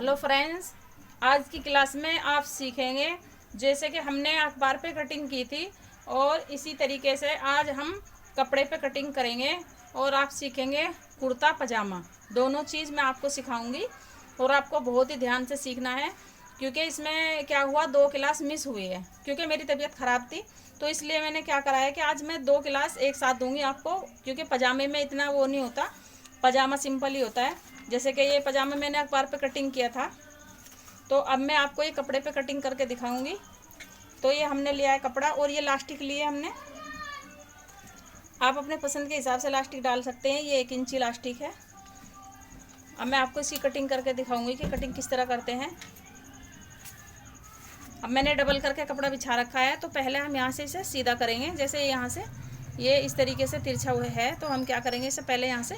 Hello friends, आज की class में आप सीखेंगे जैसे कि हमने अखबार पे कटिंग की थी और इसी तरीके से आज हम कपड़े पे कटिंग करेंगे और आप सीखेंगे कुर्ता पजामा। दोनों चीज़ मैं आपको सिखाऊंगी और आपको बहुत ही ध्यान से सीखना है क्योंकि इसमें क्या हुआ, 2 क्लास मिस हुई है क्योंकि मेरी तबीयत ख़राब थी। तो इसलिए मैंने क्या करा है कि आज मैं 2 क्लास एक साथ दूंगी आपको, क्योंकि पजामे में इतना वो नहीं होता, पजामा सिंपल ही होता है। जैसे कि ये पजामा मैंने अखबार पे कटिंग किया था, तो अब मैं आपको ये कपड़े पे कटिंग करके दिखाऊंगी। तो ये हमने लिया है कपड़ा और ये लास्टिक लिए हमने। आप अपने पसंद के हिसाब से लास्टिक डाल सकते हैं। ये 1 इंची लास्टिक है। अब मैं आपको इसकी कटिंग करके दिखाऊंगी कि कटिंग किस तरह करते हैं। अब मैंने डबल करके कपड़ा बिछा रखा है, तो पहले हम यहाँ से इसे सीधा करेंगे। जैसे यहाँ से ये इस तरीके से तिरछा हुआ है, तो हम क्या करेंगे, इसे पहले यहाँ से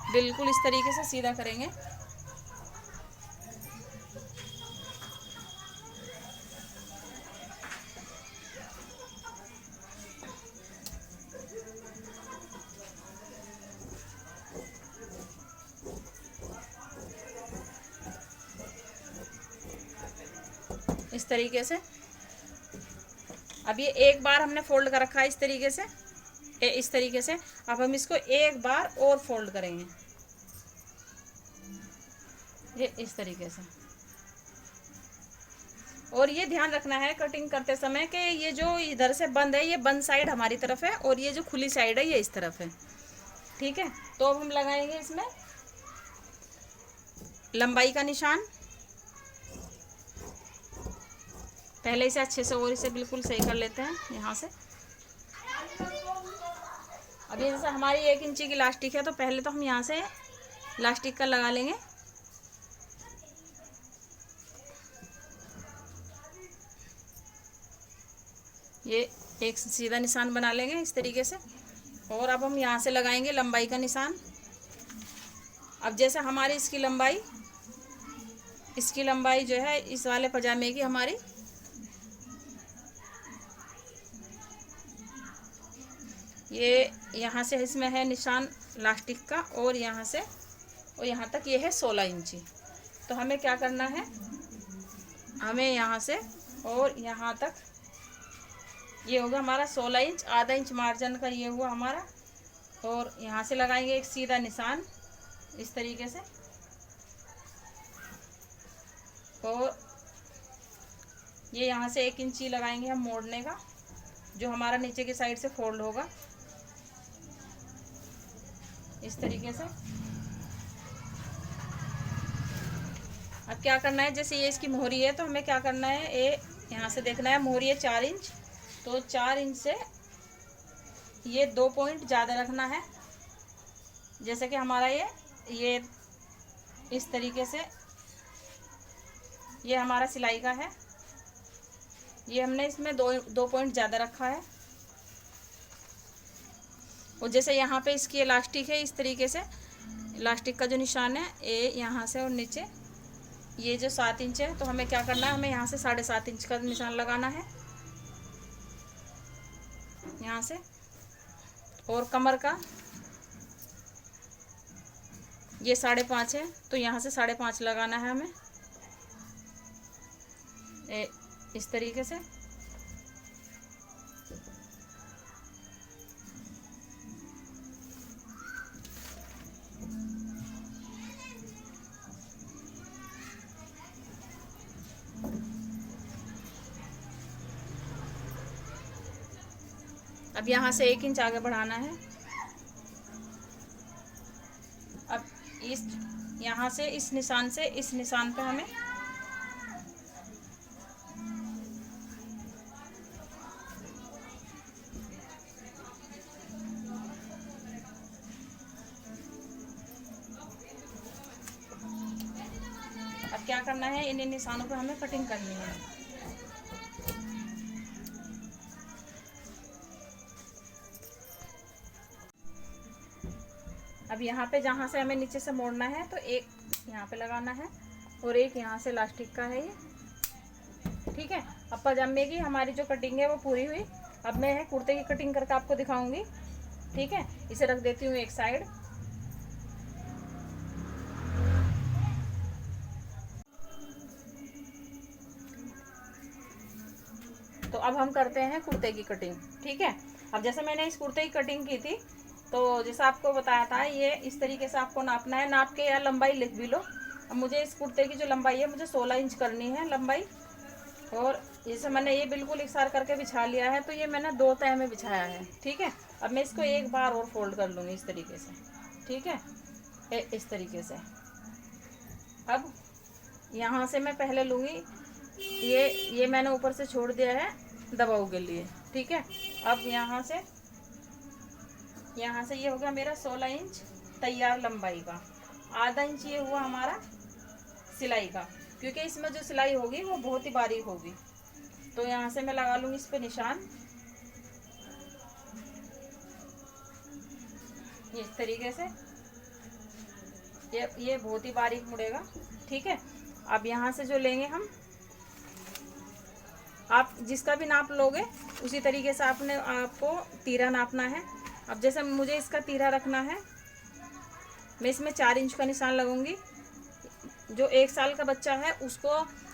बिल्कुल इस तरीके से सीधा करेंगे। इस तरीके से अब ये एक बार हमने फोल्ड कर रखा है इस तरीके से, इस तरीके से। अब हम इसको एक बार और फोल्ड करेंगे, ये इस तरीके से। और ये ध्यान रखना है कटिंग करते समय कि ये जो इधर से बंद है, ये बंद साइड हमारी तरफ है और ये जो खुली साइड है ये इस तरफ है। ठीक है, तो अब हम लगाएंगे इसमें लंबाई का निशान। पहले इसे अच्छे से और इसे बिल्कुल सही कर लेते हैं यहाँ से। अभी जैसे हमारी 1 इंची की लास्टिक है, तो पहले तो हम यहाँ से लास्टिक का लगा लेंगे। ये एक सीधा निशान बना लेंगे इस तरीके से। और अब हम यहाँ से लगाएंगे लंबाई का निशान। अब जैसे हमारी इसकी लंबाई जो है इस वाले पजामे की हमारी ये यहाँ से इसमें है निशान लास्टिक का, और यहाँ से और यहाँ तक ये है 16 इंची। तो हमें क्या करना है, हमें यहाँ से और यहाँ तक ये होगा हमारा 16 इंच। आधा इंच मार्जिन का ये हुआ हमारा। और यहाँ से लगाएंगे एक सीधा निशान इस तरीके से। और ये यहाँ से 1 इंची लगाएंगे हम मोड़ने का, जो हमारा नीचे की साइड से फोल्ड होगा इस तरीके से। अब क्या करना है, जैसे ये इसकी मोहरी है, तो हमें क्या करना है, ये यहाँ से देखना है मोहरी है 4 इंच, तो 4 इंच से ये 2 पॉइंट ज़्यादा रखना है। जैसे कि हमारा ये इस तरीके से ये हमारा सिलाई का है, ये हमने इसमें दो पॉइंट ज़्यादा रखा है। और जैसे यहाँ पे इसकी इलास्टिक है, इस तरीके से इलास्टिक का जो निशान है ये यहाँ से और नीचे ये जो 7 इंच है, तो हमें क्या करना है, हमें यहाँ से 7.5 इंच का निशान लगाना है यहाँ से। और कमर का ये 5.5 है, तो यहाँ से 5.5 लगाना है हमें इस तरीके से। अब यहाँ से 1 इंच आगे बढ़ाना है। अब इस यहाँ से इस निशान से इस निशान पे हमें अब क्या करना है, इन निशानों पे हमें कटिंग करनी है। अब यहाँ पे जहाँ से हमें नीचे से मोड़ना है, तो एक यहाँ पे लगाना है और एक यहाँ से लास्टिक का है ये। ठीक है, अब पजामे की हमारी जो कटिंग है वो पूरी हुई। अब मैं कुर्ते की कटिंग करके आपको दिखाऊंगी। ठीक है, इसे रख देती हूँ एक साइड। तो अब हम करते हैं कुर्ते की कटिंग। ठीक है, अब जैसे मैंने इस कुर्ते की कटिंग की थी, तो जैसा आपको बताया था, ये इस तरीके से आपको नापना है। नाप के या लंबाई लिख भी लो। अब मुझे इस कुर्ते की जो लंबाई है, मुझे 16 इंच करनी है लंबाई। और जैसे मैंने ये बिल्कुल इकसार करके बिछा लिया है, तो ये मैंने 2 तह में बिछाया है। ठीक है, अब मैं इसको एक बार और फोल्ड कर लूँगी इस तरीके से। ठीक है, इस तरीके से। अब यहाँ से मैं पहले लूँगी, ये मैंने ऊपर से छोड़ दिया है दबाव के लिए। ठीक है, अब यहाँ से ये हो गया मेरा 16 इंच तैयार लंबाई का। आधा इंच ये हुआ हमारा सिलाई का, क्योंकि इसमें जो सिलाई होगी वो बहुत ही बारीक होगी। तो यहाँ से मैं लगा लूँगी इस पे निशान, इस तरीके से। ये बहुत ही बारीक मुड़ेगा। ठीक है, अब यहाँ से जो लेंगे हम, आप जिसका भी नाप लोगे उसी तरीके से आपको तीरा नापना है। अब जैसे मुझे इसका तीरा रखना है, मैं इसमें 4 इंच का निशान लगूंगी। जो 1 साल का बच्चा है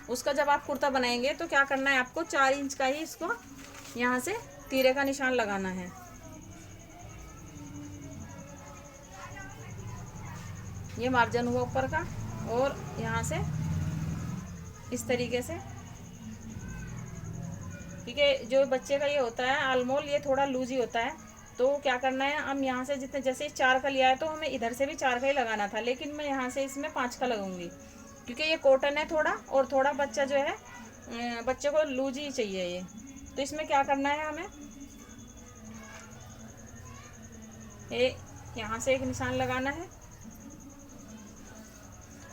उसका जब आप कुर्ता बनाएंगे तो क्या करना है, आपको 4 इंच का ही इसको यहाँ से तीरे का निशान लगाना है। ये मार्जिन हुआ ऊपर का, और यहाँ से इस तरीके से। क्योंकि जो बच्चे का ये होता है आलमोल, ये थोड़ा लूज ही होता है। तो क्या करना है, हम यहाँ से जितने, जैसे 4 का लिया है तो हमें इधर से भी 4 का ही लगाना था, लेकिन मैं यहाँ से इसमें 5 का लगाऊंगी, क्योंकि ये कॉटन है थोड़ा, और थोड़ा बच्चा जो है बच्चे को लूज ही चाहिए ये। तो इसमें क्या करना है, हमें यहाँ से एक निशान लगाना है।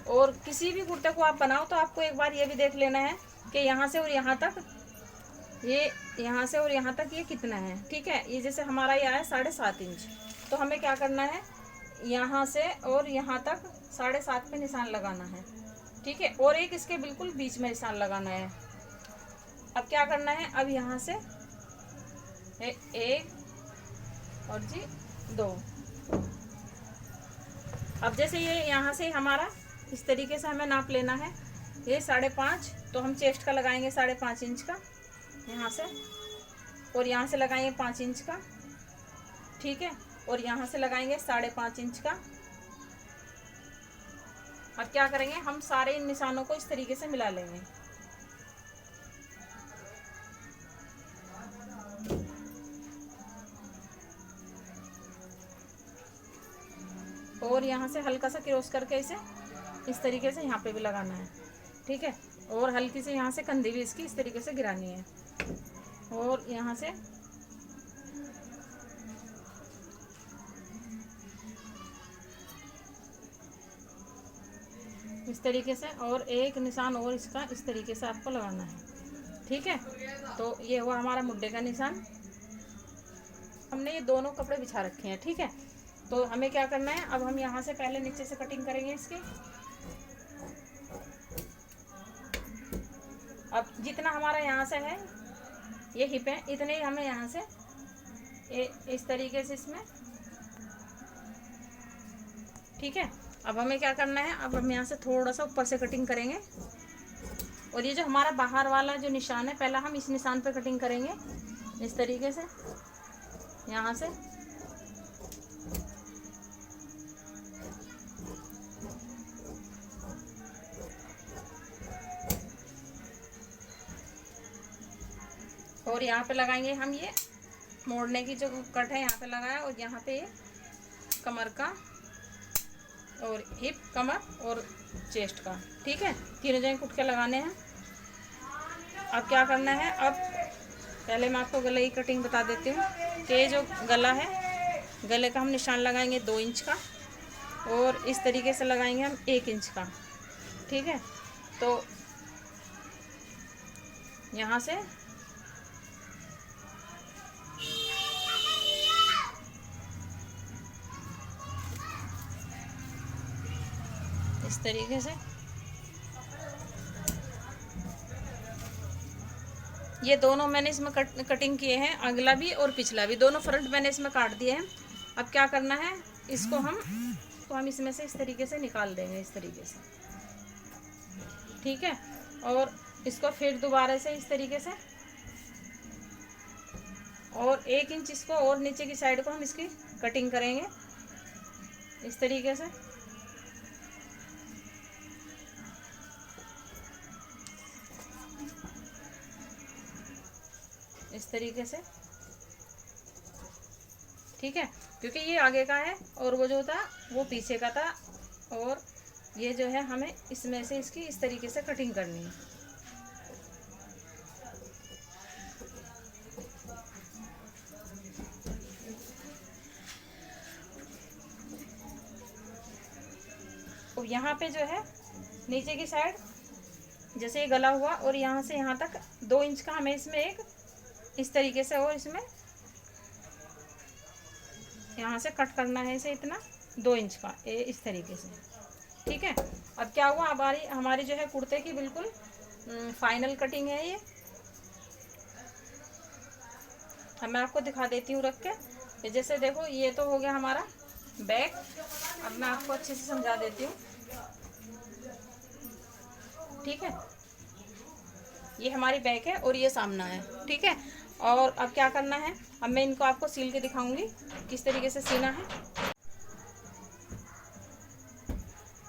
और किसी भी कुर्ते को आप बनाओ तो आपको एक बार ये भी देख लेना है कि यहाँ से और यहाँ तक, ये यहाँ से और यहाँ तक ये कितना है। ठीक है, ये जैसे हमारा ये आया 7.5 इंच, तो हमें क्या करना है, यहाँ से और यहाँ तक 7.5 पे निशान लगाना है। ठीक है, और एक इसके बिल्कुल बीच में निशान लगाना है। अब क्या करना है, अब यहाँ से 1 और जी 2। अब जैसे ये यहाँ से हमारा इस तरीके से हमें नाप लेना है, ये 5.5, तो हम चेस्ट का लगाएंगे 5.5 इंच का यहाँ से, और यहाँ से लगाएंगे 5 इंच का। ठीक है, और यहाँ से लगाएंगे 5.5 इंच का। अब क्या करेंगे, हम सारे इन निशानों को इस तरीके से मिला लेंगे। और यहाँ से हल्का सा क्रॉस करके इसे इस तरीके से यहाँ पे भी लगाना है। ठीक है, और हल्की से यहाँ से कंधी भी इसकी इस तरीके से गिरानी है, और यहाँ से इस तरीके से, और एक निशान और इसका इस तरीके से आपको लगाना है। ठीक है, तो ये हुआ हमारा मुड्ढे का निशान। हमने ये दोनों कपड़े बिछा रखे हैं। ठीक है, तो हमें क्या करना है, अब हम यहाँ से पहले नीचे से कटिंग करेंगे इसकी। अब जितना हमारा यहाँ से है ये हिप है, इतने ही हमें यहाँ से इस तरीके से इसमें। ठीक है, अब हमें क्या करना है, अब हम यहाँ से थोड़ा सा ऊपर से कटिंग करेंगे, और ये जो हमारा बाहर वाला जो निशान है, पहला हम इस निशान पे कटिंग करेंगे इस तरीके से यहाँ से। और यहाँ पे लगाएंगे हम ये मोड़ने की जो कट है, यहाँ पे लगाया, और यहाँ पे कमर का, और हिप, कमर और चेस्ट का। ठीक है, तीनों जगह कुट के लगाने हैं। अब क्या करना है, अब पहले मैं आपको गले की कटिंग बता देती हूँ कि ये जो गला है, गले का हम निशान लगाएंगे 2 इंच का, और इस तरीके से लगाएंगे हम 1 इंच का। ठीक है, तो यहाँ से इस तरीके से ये दोनों मैंने इसमें कटिंग किए हैं, अगला भी और पिछला भी, दोनों फ्रंट मैंने इसमें काट दिए हैं। अब क्या करना है, इसको हम इसमें से इस तरीके से निकाल देंगे इस तरीके से। ठीक है, और इसको फिर दोबारा से इस तरीके से और 1 इंच इसको और नीचे की साइड को हम इसकी कटिंग करेंगे इस तरीके से। इस तरीके से, ठीक है, क्योंकि ये आगे का है और वो जो था वो पीछे का था, और ये जो है हमें इसमें से इसकी इस तरीके से कटिंग करनी है। और यहाँ पे जो है नीचे की साइड जैसे ये गला हुआ और यहाँ से यहाँ तक 2 इंच का हमें इसमें एक इस तरीके से, और इसमें यहाँ से कट करना है इसे इतना 2 इंच का इस तरीके से, ठीक है। अब क्या हुआ, हमारी जो है कुर्ते की बिल्कुल फाइनल कटिंग है ये। अब मैं आपको दिखा देती हूँ रख के। जैसे देखो ये तो हो गया हमारा बैक। अब मैं आपको अच्छे से समझा देती हूँ, ठीक है। ये हमारी बैक है और ये सामना है, ठीक है। और अब क्या करना है, अब मैं इनको आपको सील के दिखाऊंगी किस तरीके से सीना है।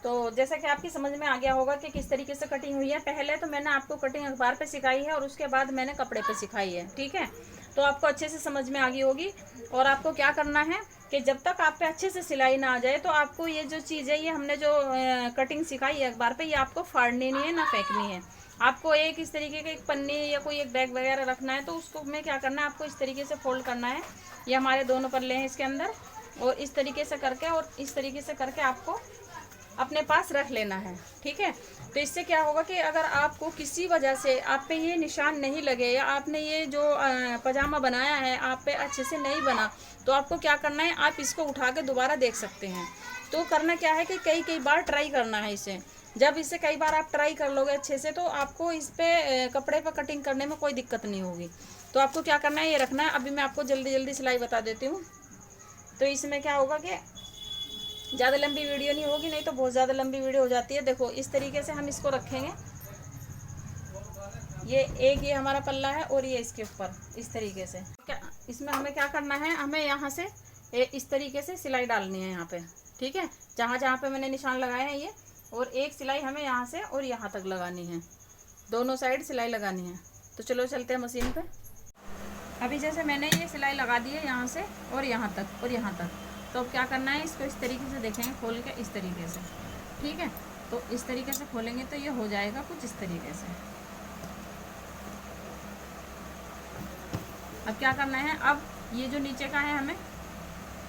तो जैसा कि आपकी समझ में आ गया होगा कि किस तरीके से कटिंग हुई है। पहले तो मैंने आपको कटिंग अखबार पे सिखाई है और उसके बाद मैंने कपड़े पे सिखाई है, ठीक है। तो आपको अच्छे से समझ में आ गई होगी। और आपको क्या करना है कि जब तक आप पे अच्छे से सिलाई ना आ जाए, तो आपको ये जो चीज़ है, ये हमने जो कटिंग सिखाई है अखबार पे, ये आपको फाड़नी नहीं है ना फेंकनी है। आपको एक इस तरीके का एक पन्नी या कोई एक बैग वगैरह रखना है, तो उसको में क्या करना है, आपको इस तरीके से फोल्ड करना है। ये हमारे दोनों पल्ले हैं इसके अंदर, और इस तरीके से करके और इस तरीके से करके आपको अपने पास रख लेना है, ठीक है। तो इससे क्या होगा कि अगर आपको किसी वजह से आप पे ये निशान नहीं लगे, या आपने ये जो पजामा बनाया है आप पे अच्छे से नहीं बना, तो आपको क्या करना है, आप इसको उठा के दोबारा देख सकते हैं। तो करना क्या है कि कई बार ट्राई करना है इसे। जब इसे कई बार आप ट्राई कर लोगे अच्छे से, तो आपको इस पे कपड़े पर कटिंग करने में कोई दिक्कत नहीं होगी। तो आपको क्या करना है, ये रखना है। अभी मैं आपको जल्दी जल्दी सिलाई बता देती हूँ। तो इसमें क्या होगा कि ज़्यादा लंबी वीडियो नहीं होगी, नहीं तो बहुत ज़्यादा लंबी वीडियो हो जाती है। देखो इस तरीके से हम इसको रखेंगे। ये हमारा पल्ला है और ये इसके ऊपर इस तरीके से। इसमें हमें क्या करना है, हमें यहाँ से इस तरीके से सिलाई डालनी है यहाँ पे, ठीक है। जहाँ जहाँ पे मैंने निशान लगाए हैं ये, और एक सिलाई हमें यहाँ से और यहाँ तक लगानी है, दोनों साइड सिलाई लगानी है। तो चलो चलते हैं मशीन पे। अभी जैसे मैंने ये सिलाई लगा दी है यहाँ से और यहाँ तक और यहाँ तक। तो अब क्या करना है, इसको इस तरीके से देखेंगे खोल के, इस तरीके से, ठीक है। तो इस तरीके से खोलेंगे तो ये हो जाएगा कुछ इस तरीके से। अब क्या करना है, अब ये जो नीचे का है, हमें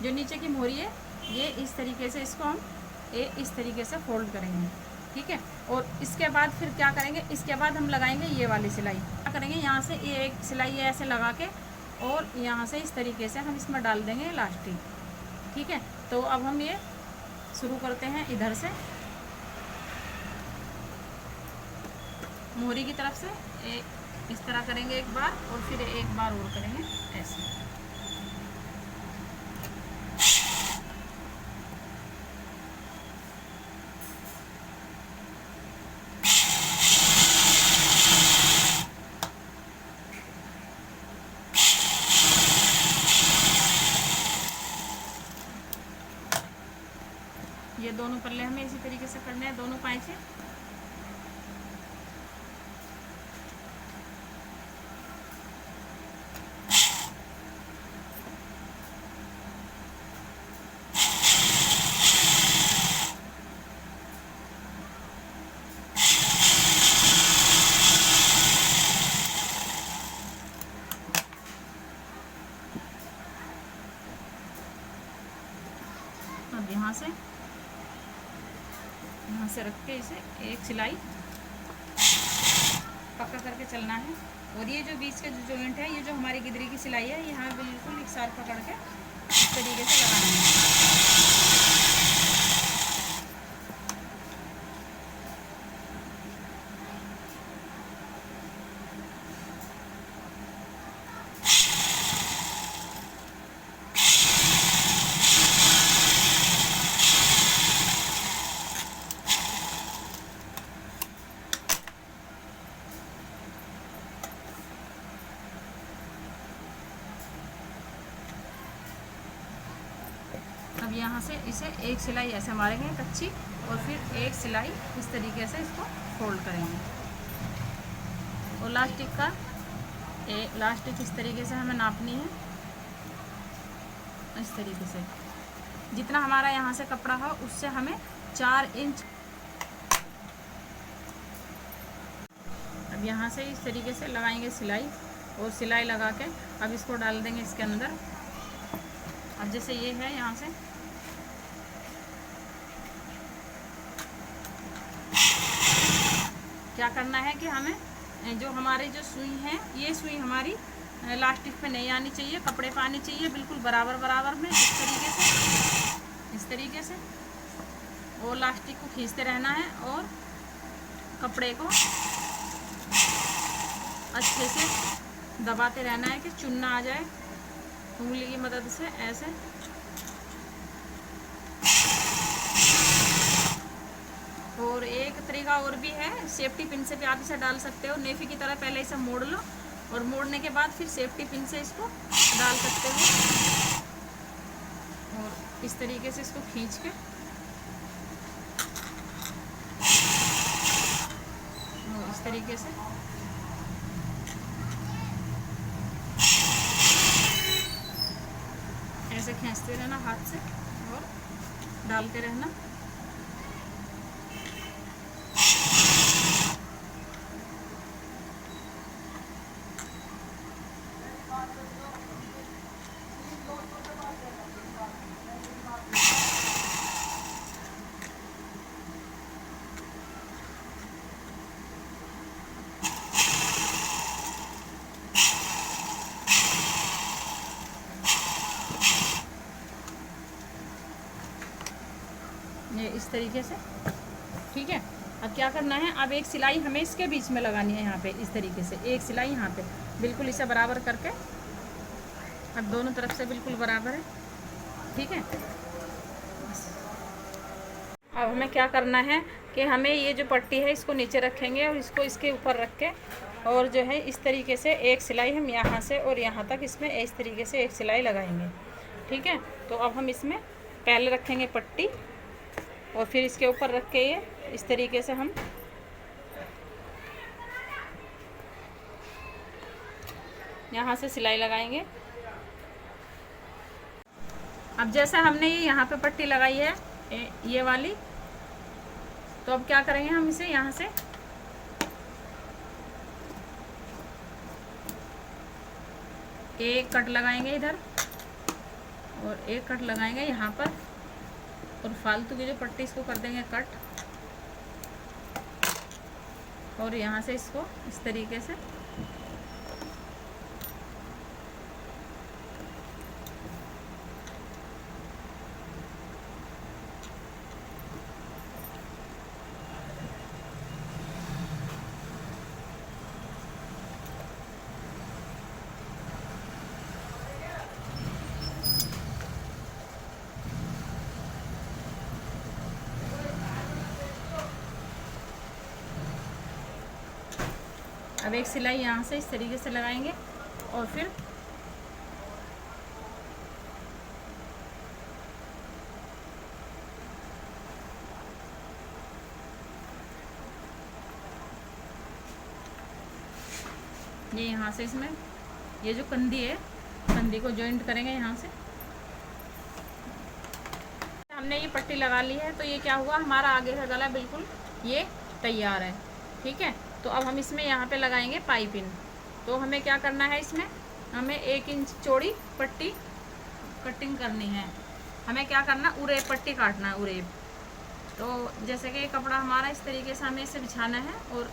जो नीचे की मोहरी है, ये इस तरीके से इसको हम इस तरीके से फोल्ड करेंगे, ठीक है। और इसके बाद फिर क्या करेंगे, इसके बाद हम लगाएंगे ये वाली सिलाई। क्या करेंगे, यहाँ से ये एक सिलाई ऐसे लगा के, और यहाँ से इस तरीके से हम इसमें डाल देंगे इलास्टिक, ठीक है। तो अब हम ये शुरू करते हैं इधर से, मोहरी की तरफ से इस तरह करेंगे एक बार, और फिर एक बार और करेंगे ऐसे। ये दोनों पल्ले हमें इसी तरीके से करने हैं, दोनों पाँचे। अब यहाँ से रख के इसे एक सिलाई पक्का करके चलना है। और ये जो बीच का जो जॉइंट है, ये जो हमारी गिदरी की सिलाई है, यहाँ बिल्कुल एक साथ पकड़ के इस तरीके से लगाना है। यहाँ से इसे एक सिलाई ऐसे मारेंगे कच्ची, और फिर एक सिलाई इस तरीके से इसको फोल्ड करेंगे। और लास्टिक इस तरीके से हमें नापनी है, इस तरीके से जितना हमारा यहाँ से कपड़ा हो उससे हमें 4 इंच। अब यहाँ से इस तरीके से लगाएंगे सिलाई, और सिलाई लगा के अब इसको डाल देंगे इसके अंदर। अब जैसे ये है, यहाँ से क्या करना है कि हमें जो हमारी जो सुई है, ये सुई हमारी लास्टिक पे नहीं आनी चाहिए, कपड़े पे आनी चाहिए बिल्कुल बराबर बराबर में, इस तरीके से। और लास्टिक को खींचते रहना है और कपड़े को अच्छे से दबाते रहना है कि चुनना आ जाए उंगली की मदद से ऐसे। और एक तरीका और भी है, सेफ्टी पिन से भी आप इसे डाल सकते हो। नेफी की तरह पहले इसे मोड़ लो, और मोड़ने के बाद फिर सेफ्टी पिन से इसको डाल सकते हो। और इस तरीके से इसको खींच के इस तरीके से ऐसे खींचते रहना हाथ से और डालते रहना। ये इस तरीके से, ठीक है। अब क्या करना है, अब एक सिलाई हमें इसके बीच में लगानी है, यहाँ पे इस तरीके से एक सिलाई यहाँ पे बिल्कुल इसे बराबर करके। अब दोनों तरफ से बिल्कुल बराबर है, ठीक है। अब हमें क्या करना है कि हमें ये जो पट्टी है इसको नीचे रखेंगे और इसको इसके ऊपर रख के, और जो है इस तरीके से एक सिलाई हम यहाँ से और यहाँ तक इसमें इस तरीके से एक सिलाई लगाएंगे, ठीक है। तो अब हम इसमें पहले रखेंगे पट्टी, और फिर इसके ऊपर रख के ये इस तरीके से हम यहाँ से सिलाई लगाएंगे। अब जैसे हमने ये यहाँ पे पट्टी लगाई है ये वाली, तो अब क्या करेंगे, हम इसे यहाँ से एक कट लगाएंगे इधर, और एक कट लगाएंगे यहाँ पर, और फालतू की जो पट्टी इसको कर देंगे कट, और यहाँ से इसको इस तरीके से अब एक सिलाई यहाँ से इस तरीके से लगाएंगे, और फिर ये यहाँ से इसमें ये जो कंधी है, कंधी को जॉइंट करेंगे यहाँ से। हमने ये पट्टी लगा ली है, तो ये क्या हुआ, हमारा आगे का गला बिल्कुल ये तैयार है, ठीक है। तो अब हम इसमें यहाँ पे लगाएंगे पाइपिंग। तो हमें क्या करना है, इसमें हमें 1 इंच चौड़ी पट्टी कटिंग करनी है। हमें क्या करना, उरेब पट्टी काटना है, उरेब। तो जैसे कि कपड़ा हमारा इस तरीके से हमें इसे बिछाना है, और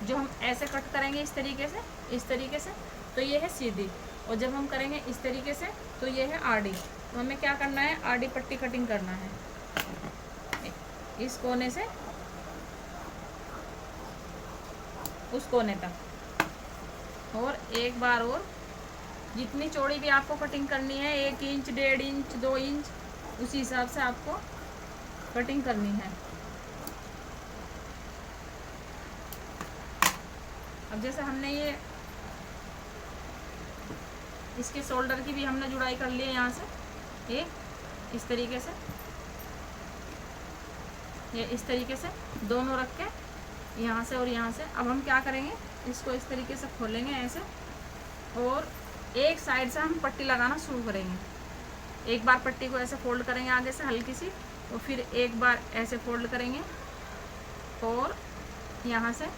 जो हम ऐसे कट करेंगे इस तरीके से तो ये है सीधी, और जब हम करेंगे इस तरीके से तो ये है आड़ी। तो हमें क्या करना है, आड़ी पट्टी कटिंग करना है इस कोने से उस कोने तक। और एक बार और जितनी चौड़ी भी आपको कटिंग करनी है, 1 इंच, 1.5 इंच, 2 इंच, उसी हिसाब से आपको कटिंग करनी है। अब जैसे हमने ये इसके शोल्डर की भी हमने जुड़ाई कर ली है यहाँ से, ये इस तरीके से, ये इस तरीके से दोनों रख के यहाँ से और यहाँ से। अब हम क्या करेंगे, इसको इस तरीके से खोलेंगे ऐसे, और एक साइड से हम पट्टी लगाना शुरू करेंगे। एक बार पट्टी को ऐसे फोल्ड करेंगे आगे से हल्की सी, और फिर एक बार ऐसे फोल्ड करेंगे और यहाँ से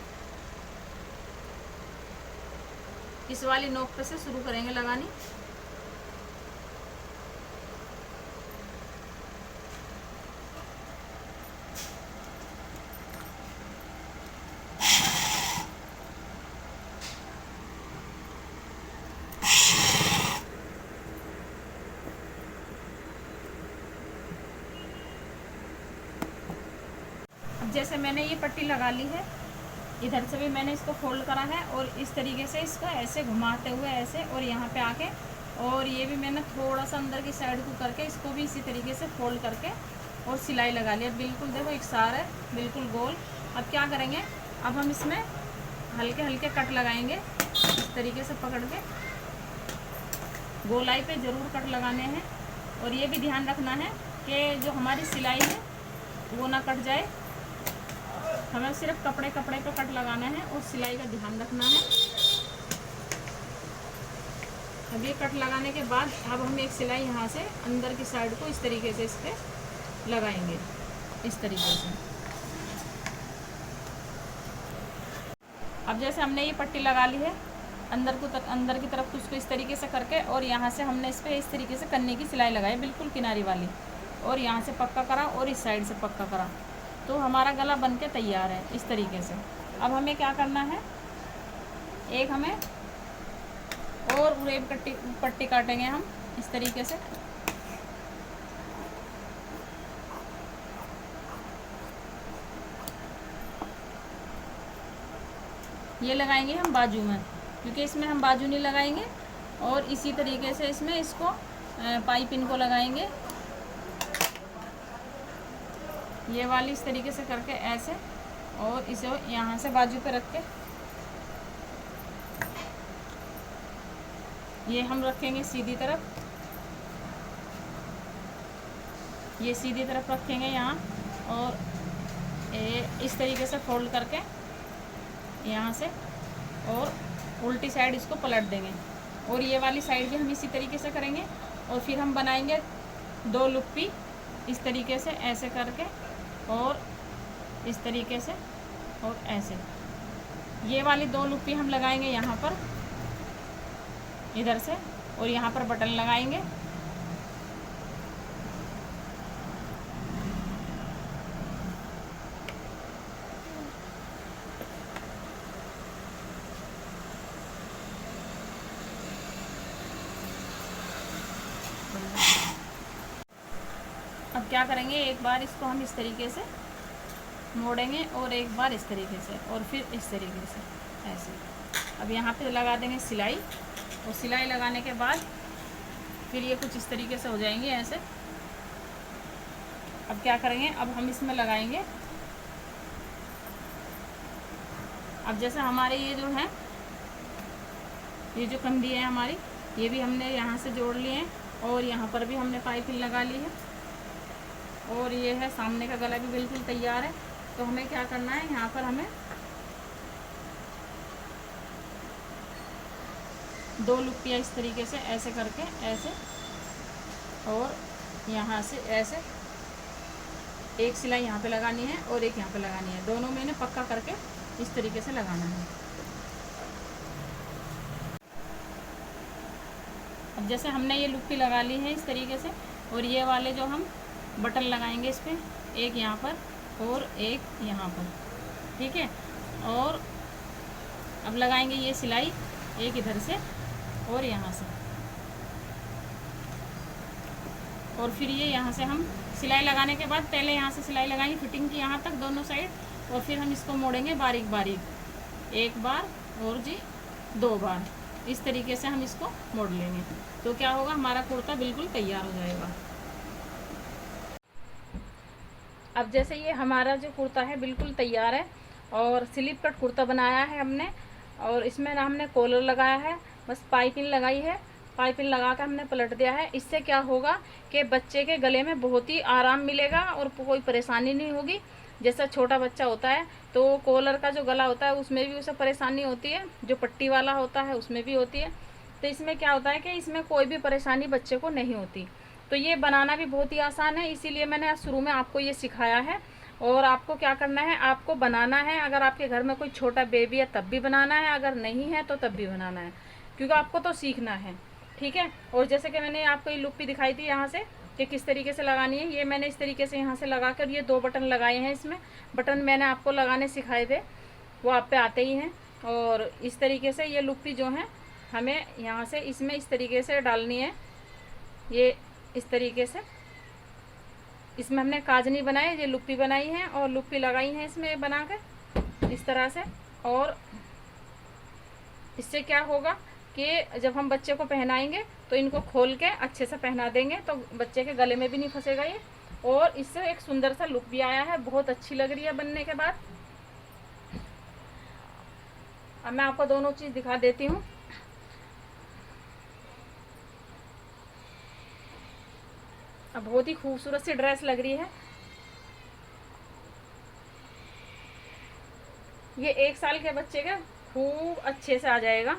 इस वाली नोक पे से शुरू करेंगे लगानी। अब जैसे मैंने ये पट्टी लगा ली है, इधर से भी मैंने इसको फोल्ड करा है, और इस तरीके से इसको ऐसे घुमाते हुए ऐसे, और यहाँ पे आके, और ये भी मैंने थोड़ा सा अंदर की साइड को करके इसको भी इसी तरीके से फोल्ड करके और सिलाई लगा लिया। बिल्कुल देखो एकसार है, बिल्कुल गोल। अब क्या करेंगे, अब हम इसमें हल्के हल्के कट लगाएंगे इस तरीके से पकड़ के। गोलाई पे ज़रूर कट लगाने हैं, और ये भी ध्यान रखना है कि जो हमारी सिलाई है वो ना कट जाए। हमें सिर्फ कपड़े पे कट लगाना है और सिलाई का ध्यान रखना है। अब ये कट लगाने के बाद अब हम एक सिलाई यहाँ से अंदर की साइड को इस तरीके से इस पर लगाएंगे, इस तरीके से। अब जैसे हमने ये पट्टी लगा ली है अंदर की तरफ, उसको इस तरीके से करके, और यहाँ से हमने इस पर इस तरीके से कन्नी की सिलाई लगाई बिल्कुल किनारी वाली, और यहाँ से पक्का करा और इस साइड से पक्का करा, तो हमारा गला बनके तैयार है इस तरीके से। अब हमें क्या करना है, एक हमें और उरेब पट्टी काटेंगे हम इस तरीके से। ये लगाएंगे हम बाजू में, क्योंकि इसमें हम बाजू नहीं लगाएंगे, और इसी तरीके से इसमें इसको पाइपिंग को लगाएंगे, ये वाली इस तरीके से करके ऐसे, और इसे यहाँ से बाजू पे रख के ये हम रखेंगे सीधी तरफ, ये सीधी तरफ रखेंगे यहाँ, और इस तरीके से फोल्ड करके यहाँ से, और उल्टी साइड इसको पलट देंगे, और ये वाली साइड भी हम इसी तरीके से करेंगे। और फिर हम बनाएंगे 2 लुप्पी इस तरीके से ऐसे करके, और इस तरीके से, और ऐसे। ये वाली 2 लुप्पी हम लगाएंगे यहाँ पर इधर से, और यहाँ पर बटन लगाएंगे। अब क्या करेंगे, एक बार इसको हम इस तरीके से मोड़ेंगे, और एक बार इस तरीके से, और फिर इस तरीके से ऐसे। अब यहाँ पे लगा देंगे सिलाई, और सिलाई लगाने के बाद फिर ये कुछ इस तरीके से हो जाएंगे ऐसे। अब क्या करेंगे, अब हम इसमें लगाएंगे। अब जैसे हमारे ये जो है, ये जो कंधी है हमारी, ये भी हमने यहाँ से जोड़ लिए हैं, और यहाँ पर भी हमने पाइपिंग लगा ली है, और ये है सामने का गला भी बिल्कुल तैयार है। तो हमें क्या करना है, यहाँ पर हमें 2 लुप्पियाँ इस तरीके से ऐसे करके ऐसे, और यहाँ से ऐसे एक सिलाई यहाँ पे लगानी है और एक यहाँ पे लगानी है, दोनों में इन्हें पक्का करके इस तरीके से लगाना है। अब जैसे हमने ये लुप्पी लगा ली है इस तरीके से, और ये वाले जो हम बटन लगाएंगे इस पर, एक यहाँ पर और एक यहाँ पर, ठीक है। और अब लगाएंगे ये सिलाई, एक इधर से और यहाँ से, और फिर ये यहाँ से हम सिलाई लगाने के बाद पहले यहाँ से सिलाई लगाएंगे फिटिंग की यहाँ तक दोनों साइड, और फिर हम इसको मोड़ेंगे बारीक बारीक, एक बार और जी 2 बार, इस तरीके से हम इसको मोड़ लेंगे। तो क्या होगा, हमारा कुर्ता बिल्कुल तैयार हो जाएगा। अब जैसे ये हमारा जो कुर्ता है बिल्कुल तैयार है, और स्लिप कट कुर्ता बनाया है हमने, और इसमें ना हमने कॉलर लगाया है, बस पाइपिंग लगाई है, पाइपिंग लगा कर हमने पलट दिया है। इससे क्या होगा कि बच्चे के गले में बहुत ही आराम मिलेगा और कोई परेशानी नहीं होगी। जैसा छोटा बच्चा होता है तो कॉलर का जो गला होता है उसमें भी उसे परेशानी होती है, जो पट्टी वाला होता है उसमें भी होती है। तो इसमें क्या होता है कि इसमें कोई भी परेशानी बच्चे को नहीं होती। तो ये बनाना भी बहुत ही आसान है, इसीलिए मैंने शुरू में आपको ये सिखाया है। और आपको क्या करना है, आपको बनाना है। अगर आपके घर में कोई छोटा बेबी है तब भी बनाना है, अगर नहीं है तो तब भी बनाना है, क्योंकि आपको तो सीखना है, ठीक है। और जैसे कि मैंने आपको ये लुप्पी दिखाई थी यहाँ से कि किस तरीके से लगानी है, ये मैंने इस तरीके से यहाँ से लगा कर ये 2 बटन लगाए हैं। इसमें बटन मैंने आपको लगाने सिखाए थे, वो आप पे आते ही हैं। और इस तरीके से ये लुप्पी जो है हमें यहाँ से इसमें इस तरीके से डालनी है। ये इस तरीके से इसमें हमने काजनी बनाई, ये लुप्पी बनाई है और लुप्पी लगाई है इसमें बना कर इस तरह से। और इससे क्या होगा कि जब हम बच्चे को पहनाएंगे तो इनको खोल के अच्छे से पहना देंगे तो बच्चे के गले में भी नहीं फंसेगा ये। और इससे एक सुंदर सा लुक भी आया है, बहुत अच्छी लग रही है बनने के बाद। अब मैं आपको दोनों चीज़ दिखा देती हूँ। अब बहुत ही खूबसूरत सी ड्रेस लग रही है। ये 1 साल के बच्चे का खूब अच्छे से आ जाएगा।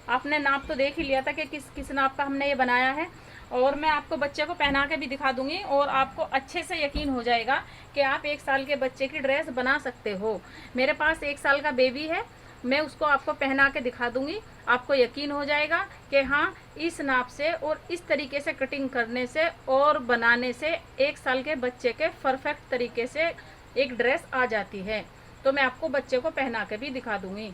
आपने नाप तो देख ही लिया था कि किस नाप का हमने ये बनाया है। और मैं आपको बच्चे को पहना के भी दिखा दूंगी और आपको अच्छे से यकीन हो जाएगा कि आप 1 साल के बच्चे की ड्रेस बना सकते हो। मेरे पास 1 साल का बेबी है, मैं उसको आपको पहना के दिखा दूंगी। आपको यकीन हो जाएगा कि हाँ, इस नाप से और इस तरीके से कटिंग करने से और बनाने से 1 साल के बच्चे के परफेक्ट तरीके से एक ड्रेस आ जाती है। तो मैं आपको बच्चे को पहना के भी दिखा दूंगी।